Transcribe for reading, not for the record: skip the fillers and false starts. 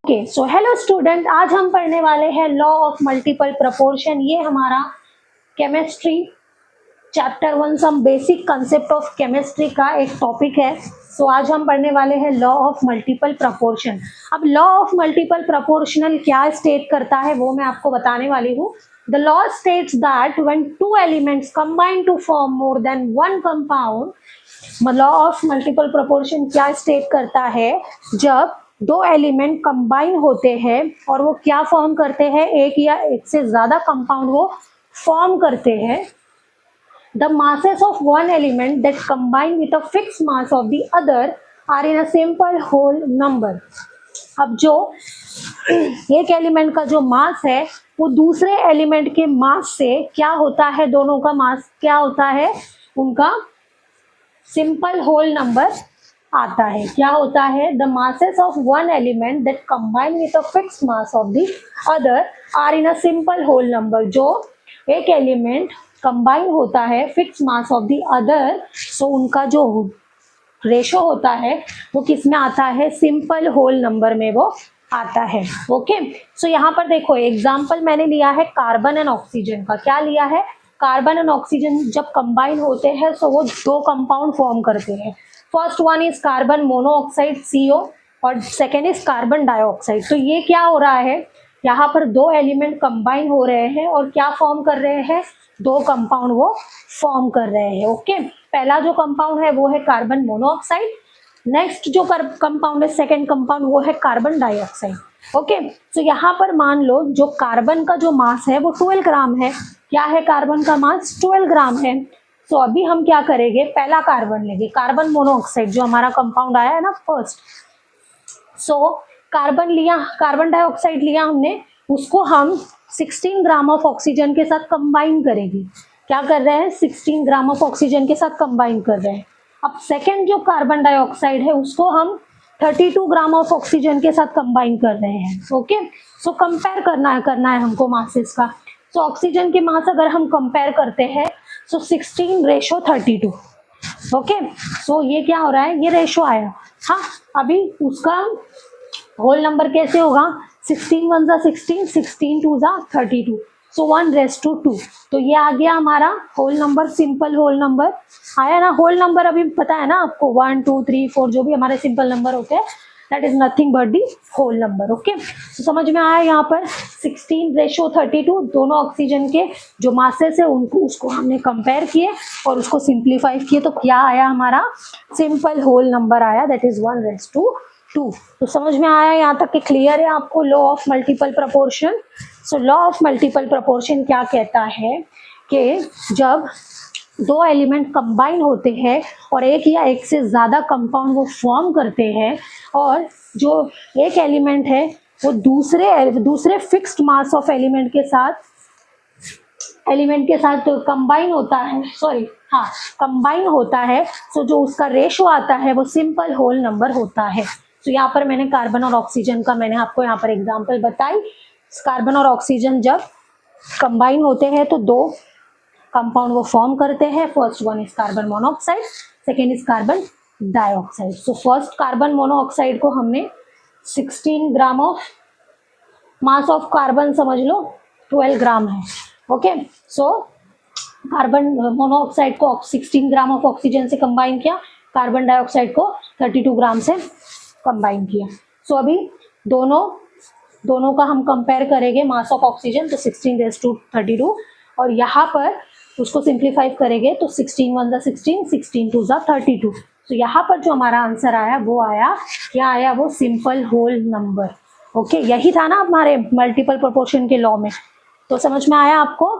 Okay so hello student, आज हम पढ़ने वाले हैं लॉ ऑफ मल्टीपल प्रपोर्शन। ये हमारा chemistry chapter 1 some basic concept of chemistry का एक टॉपिक है। सो आज हम पढ़ने वाले हैं लॉ ऑफ मल्टीपल प्रपोर्शन। अब लॉ ऑफ मल्टीपल प्रपोर्शनल क्या स्टेट करता है वो मैं आपको बताने वाली हूँ। The law states that when two elements combine to form more than one compound, law of multiple proportion क्या स्टेट करता है, जब दो एलिमेंट कंबाइन होते हैं और वो क्या फॉर्म करते हैं, एक या एक से ज्यादा कंपाउंड वो फॉर्म करते हैं। The masses of one element that combine with a fixed mass of the other are in a simple whole number। अब जो एक एलिमेंट का जो मास है वो दूसरे एलिमेंट के मास से क्या होता है, दोनों का मास क्या होता है, उनका सिंपल होल नंबर आता है। क्या होता है, the masses of one element that combine with a fixed mass of the other are in a simple whole number। जो एक एलिमेंट कंबाइन होता है fix mass of the other, so उनका जो रेशो होता है वो किस में आता है, सिंपल होल नंबर में वो आता है। ओके सो यहाँ पर देखो एग्जांपल मैंने लिया है कार्बन एंड ऑक्सीजन का। क्या लिया है, कार्बन एंड ऑक्सीजन जब कंबाइन होते हैं सो वो दो कंपाउंड फॉर्म करते हैं। First one is carbon monoxide CO और सेकेंड इज कार्बन डाइऑक्साइड। तो ये क्या हो रहा है, यहाँ पर दो एलिमेंट कंबाइन हो रहे हैं और क्या फॉर्म कर रहे हैं, दो कंपाउंड वो फॉर्म कर रहे हैं। ओके पहला जो कंपाउंड है वो है कार्बन मोनोऑक्साइड, नेक्स्ट जो कंपाउंड है सेकेंड कंपाउंड वो है कार्बन डाइऑक्साइड। ओके सो यहाँ पर मान लो जो कार्बन का जो मास है वो 12 ग्राम है। क्या है, कार्बन का मास 12 ग्राम है। सो अभी हम क्या करेंगे, पहला कार्बन लेंगे, कार्बन मोनोऑक्साइड जो हमारा कंपाउंड आया है ना फर्स्ट। सो कार्बन लिया, कार्बन डाइऑक्साइड लिया हमने, उसको हम 16 ग्राम ऑफ ऑक्सीजन के साथ कंबाइन करेंगे। क्या कर रहे हैं, 16 ग्राम ऑफ ऑक्सीजन के साथ कंबाइन कर रहे हैं। अब सेकेंड जो कार्बन डाइऑक्साइड है उसको हम 32 ग्राम ऑफ ऑक्सीजन के साथ कंबाइन कर रहे हैं। ओके सो कंपेयर करना है हमको मासेस का। सो ऑक्सीजन के मास अगर हम कंपेयर करते हैं सो 16:32। ओके सो ये क्या हो रहा है, ये रेशो आया। हाँ अभी उसका होल नंबर कैसे होगा, 16 1 जा 16, 16 2 जा 32, सो 1:2। तो ये आ गया हमारा whole number, simple whole number आया ना। होल नंबर अभी पता है ना आपको, 1 2 3 4 जो भी हमारे सिंपल नंबर होते हैं that is nothing but the whole number. Okay तो समझ में आया, यहाँ पर 16:32 दोनों ऑक्सीजन के जो मासेस है उनको उसको हमने कंपेयर किए और उसको सिंप्लीफाई किए, तो क्या आया हमारा सिंपल होल नंबर आया, दैट इज 1:2। तो समझ में आया यहाँ तक कि क्लियर है आपको law of multiple proportion. So law of multiple proportion क्या कहता है कि जब दो एलिमेंट कंबाइन होते हैं और एक या एक से ज़्यादा कंपाउंड वो फॉर्म करते हैं और जो एक एलिमेंट है वो दूसरे फिक्स्ड मास ऑफ एलिमेंट के साथ कंबाइन होता है, कंबाइन होता है। सो जो उसका रेशो आता है वो सिंपल होल नंबर होता है। तो यहाँ पर मैंने कार्बन और ऑक्सीजन का मैंने आपको यहाँ पर एग्जांपल बताई। कार्बन और ऑक्सीजन जब कंबाइन होते हैं तो दो कंपाउंड वो फॉर्म करते हैं। First one is carbon monoxide, second is carbon dioxide. So first carbon monoxide को हमने 16 gram of mass of carbon समझ लो 12 ग्राम है। ओके सो कार्बन मोनोऑक्साइड को 16 ग्राम ऑफ ऑक्सीजन से कंबाइन किया, कार्बन डाइऑक्साइड को 32 ग्राम से कंबाइन किया। सो अभी दोनों का हम कंपेयर करेंगे मास ऑफ ऑक्सीजन, तो 16:32 और यहाँ पर उसको सिंप्लीफाई करेंगे तो 16 1 जा 16, 16 2 जा 32। तो यहाँ पर जो हमारा आंसर आया वो आया, क्या आया, वो सिंपल होल नंबर। ओके यही था ना हमारे मल्टीपल प्रोपोर्शन के लॉ में। तो समझ में आया आपको।